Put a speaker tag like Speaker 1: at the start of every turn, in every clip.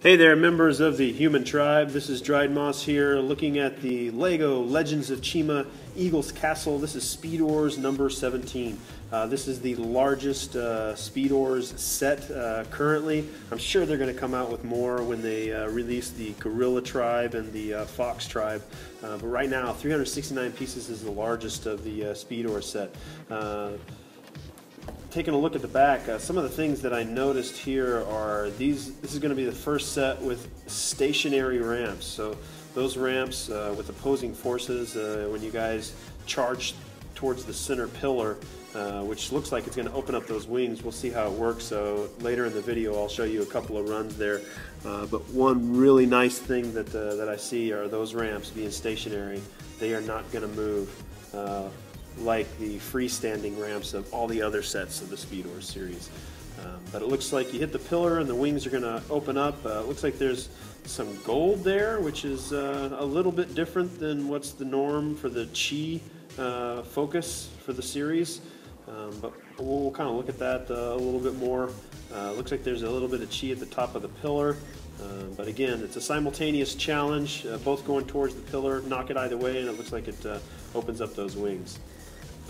Speaker 1: Hey there, members of the human tribe. This is Dried Moss here, looking at the LEGO Legends of Chima Eagles Castle. This is Speedorz number 17. This is the largest Speedorz set currently. I'm sure they're going to come out with more when they release the Gorilla Tribe and the Fox Tribe. But right now, 369 pieces is the largest of the Speedorz set. Taking a look at the back, some of the things that I noticed here are these. This is going to be the first set with stationary ramps. So those ramps with opposing forces, when you guys charge towards the center pillar, which looks like it's going to open up those wings. We'll see how it works. So later in the video, I'll show you a couple of runs there. But one really nice thing that I see are those ramps being stationary. They are not going to move. Like the freestanding ramps of all the other sets of the Speedorz series. But it looks like you hit the pillar and the wings are going to open up. It looks like there's some gold there, which is a little bit different than what's the norm for the Chi focus for the series. But we'll kind of look at that a little bit more. Looks like there's a little bit of Chi at the top of the pillar. But again, it's a simultaneous challenge, both going towards the pillar, knock it either way, and it looks like it opens up those wings.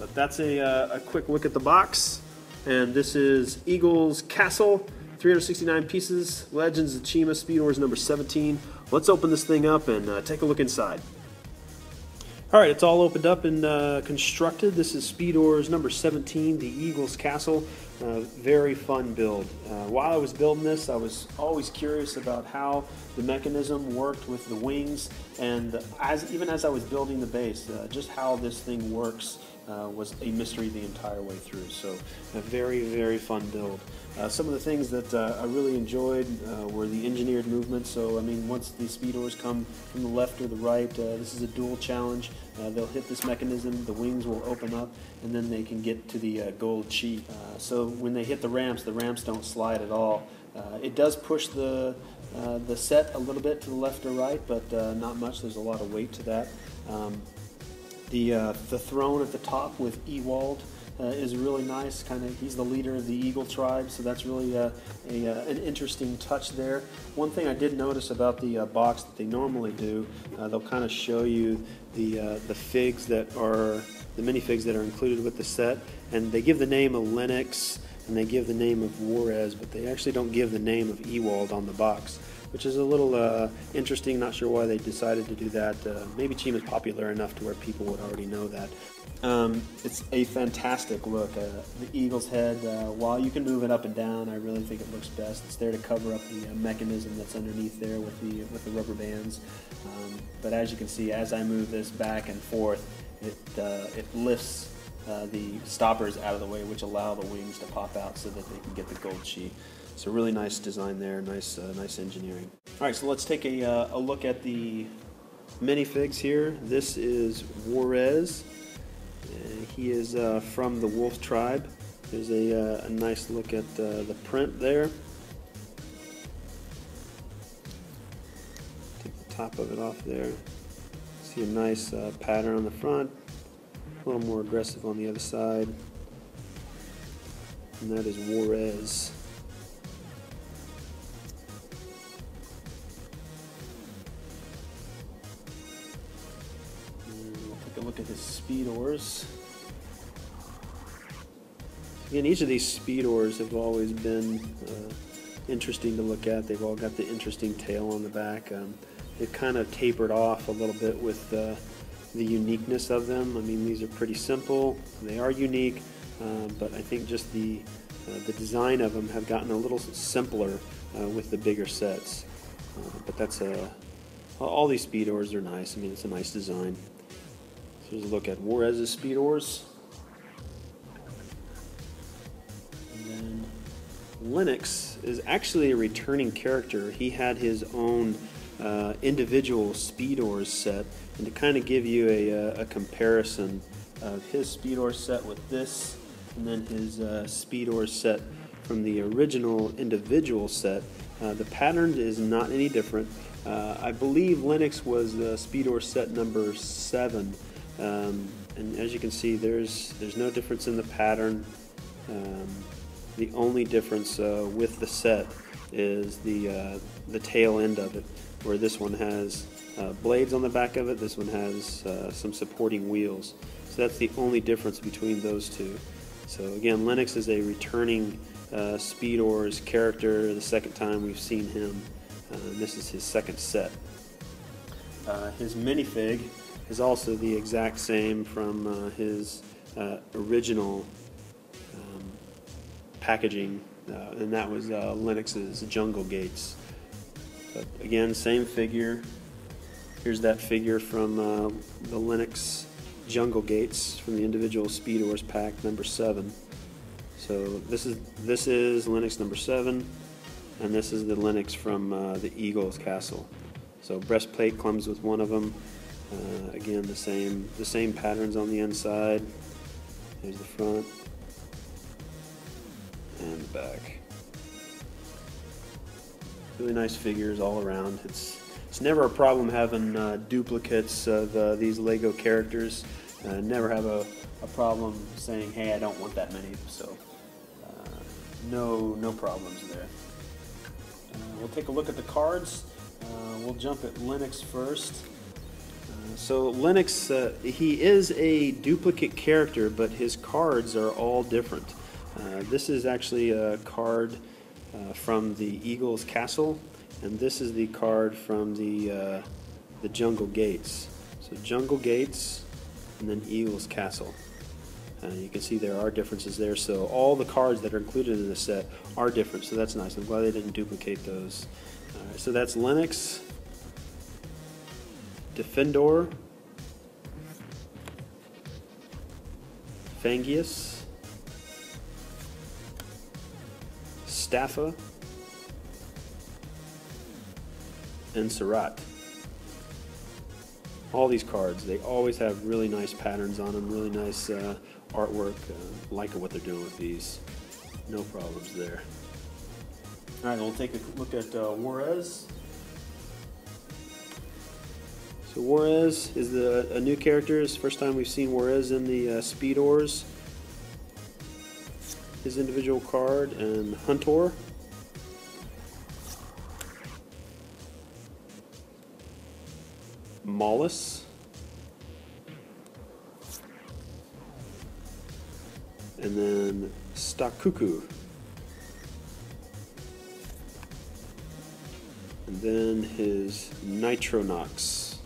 Speaker 1: But that's a quick look at the box. And this is Eagles Castle, 369 pieces, Legends of Chima Speedorz number 17. Let's open this thing up and take a look inside. All right, it's all opened up and constructed. This is Speedorz number 17, the Eagles Castle. Very fun build. While I was building this, I was always curious about how the mechanism worked with the wings, and even as I was building the base, just how this thing works was a mystery the entire way through. So a very, very fun build. Some of the things that I really enjoyed were the engineered movements. So I mean, once the Speedorz come from the left or the right, this is a dual challenge. They'll hit this mechanism, the wings will open up, and then they can get to the gold Chi. So when they hit the ramps don't slide at all. It does push the set a little bit to the left or right, but not much. There's a lot of weight to that. The throne at the top with Ewald is really nice. He's the leader of the Eagle Tribe, so that's really an interesting touch there. One thing I did notice about the box that they normally do, they'll kind of show you the figs that are the minifigs that are included with the set, and they give the name of Lennox and they give the name of Worriz, but they actually don't give the name of Ewald on the box, which is a little interesting. Not sure why they decided to do that. Maybe Chima's popular enough to where people would already know that. It's a fantastic look. The eagle's head, while you can move it up and down, I really think it looks best. It's there to cover up the mechanism that's underneath there with the rubber bands. But as you can see, as I move this back and forth, it lifts the stoppers out of the way, which allow the wings to pop out so that they can get the gold Chi. So really nice design there, nice engineering. All right, so let's take a look at the minifigs here. This is Worriz. He is from the Wolf Tribe. There's a nice look at the print there. Take the top of it off there. See a nice pattern on the front. A little more aggressive on the other side. And that is Worriz. Take a look at his Speedorz. Again, each of these Speedorz have always been interesting to look at. They've all got the interesting tail on the back. They've kind of tapered off a little bit with the uniqueness of them. I mean, these are pretty simple. They are unique, but I think just the design of them have gotten a little simpler with the bigger sets. But that's all these Speedorz are nice. I mean, it's a nice design. So here's a look at Worriz's Speedorz. And then Lennox is actually a returning character. He had his own individual Speedorz set, and to kind of give you a comparison of his Speedorz set with this, and then his Speedorz set from the original individual set, the pattern is not any different. I believe Lennox was the Speedorz set number 7, and as you can see, there's no difference in the pattern. The only difference with the set is the tail end of it, where this one has blades on the back of it, this one has some supporting wheels. So that's the only difference between those two. So again, Lennox is a returning Speedorz character, the second time we've seen him. This is his second set. His minifig is also the exact same from his original packaging, and that was Lennox's Jungle Gates. But again, same figure. Here's that figure from the Lennox Jungle Gates from the individual Speedorz pack number 7. So this is Lennox number 7, and this is the Lennox from the Eagle's Castle. So breastplate comes with one of them. Again, the same patterns on the inside. Here's the front and the back. Really nice figures all around. It's never a problem having duplicates of these Lego characters. Never have a problem saying, hey, I don't want that many. So no problems there. We'll take a look at the cards. We'll jump at Lennox first. So Lennox, he is a duplicate character, but his cards are all different. This is actually a card from the Eagle's Castle, and this is the card from the Jungle Gates. So Jungle Gates, and then Eagle's Castle. You can see there are differences there. So all the cards that are included in the set are different. So that's nice. I'm glad they didn't duplicate those. All right, so that's Lennox, Defendor, Fangius, Staffa, and Surat. All these cards, they always have really nice patterns on them, really nice artwork. Liking what they're doing with these. No problems there. All right, we'll take a look at Worriz. So Worriz is a new character. It's the first time we've seen Worriz in the Speedorz. His individual card, and Huntor. Mollis. And then Stakuku. And then his Nitronox.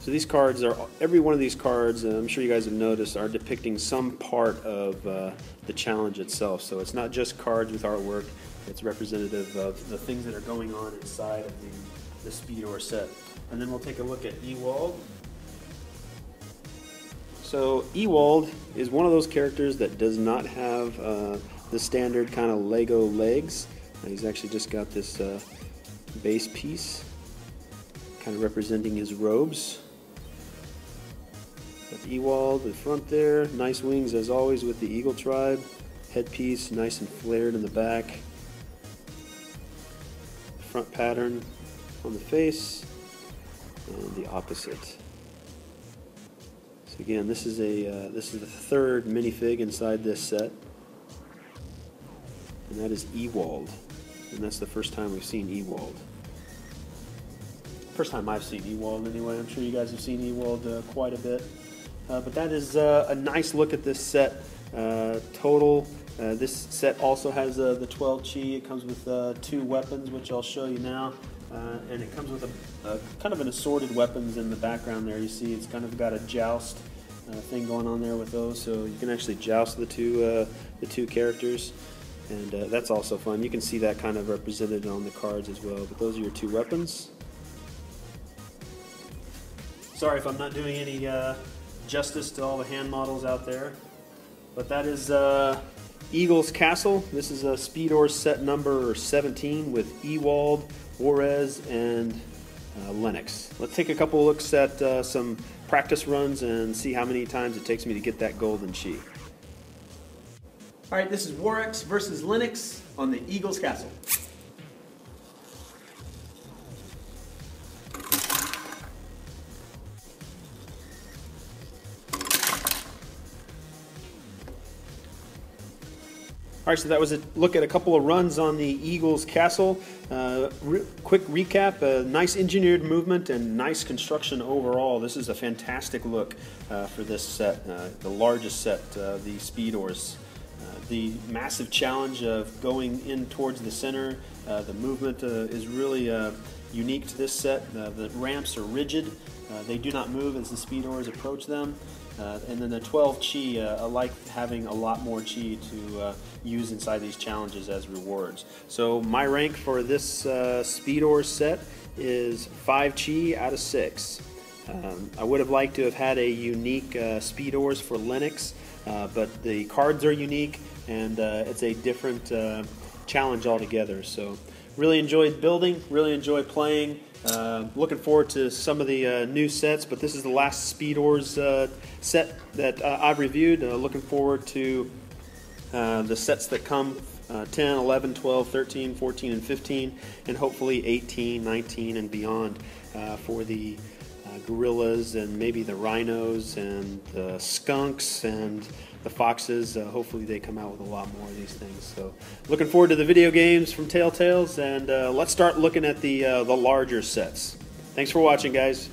Speaker 1: So these cards are, every one of these cards, I'm sure you guys have noticed, are depicting some part of the challenge itself. So it's not just cards with artwork, it's representative of the things that are going on inside of the Speedorz set. And then we'll take a look at Ewald. So Ewald is one of those characters that does not have the standard kind of Lego legs. He's actually just got this base piece kind of representing his robes. Got Ewald in front there, nice wings as always with the Eagle Tribe. Headpiece nice and flared in the back. Front pattern on the face, and the opposite. So again, this is the third minifig inside this set, and that is Ewald, and that's the first time we've seen Ewald. First time I've seen Ewald anyway. I'm sure you guys have seen Ewald quite a bit, but that is a nice look at this set. Total. This set also has the 12 chi. It comes with 2 weapons, which I'll show you now. And it comes with a kind of an assorted weapons in the background there. You see it's kind of got a joust thing going on there with those, so you can actually joust the two characters, and that's also fun. You can see that kind of represented on the cards as well, but those are your 2 weapons. Sorry if I'm not doing any justice to all the hand models out there, but that is Eagle's Castle. This is a Speedorz set number 17 with Ewald, Worriz, and Lennox. Let's take a couple looks at some practice runs and see how many times it takes me to get that golden chi. All right, this is Worriz versus Lennox on the Eagle's Castle. All right, so that was a look at a couple of runs on the Eagles Castle. Quick recap, nice engineered movement and nice construction overall. This is a fantastic look for this set, the largest set, the Speedorz. The massive challenge of going in towards the center, the movement is really unique to this set. The ramps are rigid. They do not move as the Speedorz approach them. And then the 12 Chi, I like having a lot more Chi to use inside these challenges as rewards. So my rank for this Speedorz set is 5 Chi out of 6. I would have liked to have had a unique Speedorz for Lennox, but the cards are unique and it's a different challenge altogether. So really enjoyed building, really enjoyed playing. Looking forward to some of the new sets, but this is the last Speedorz set that I've reviewed. Looking forward to the sets that come 10, 11, 12, 13, 14, and 15, and hopefully 18, 19, and beyond for the gorillas and maybe the rhinos and the skunks and the foxes. Hopefully they come out with a lot more of these things. So looking forward to the video games from Telltales, and let's start looking at the larger sets. Thanks for watching, guys.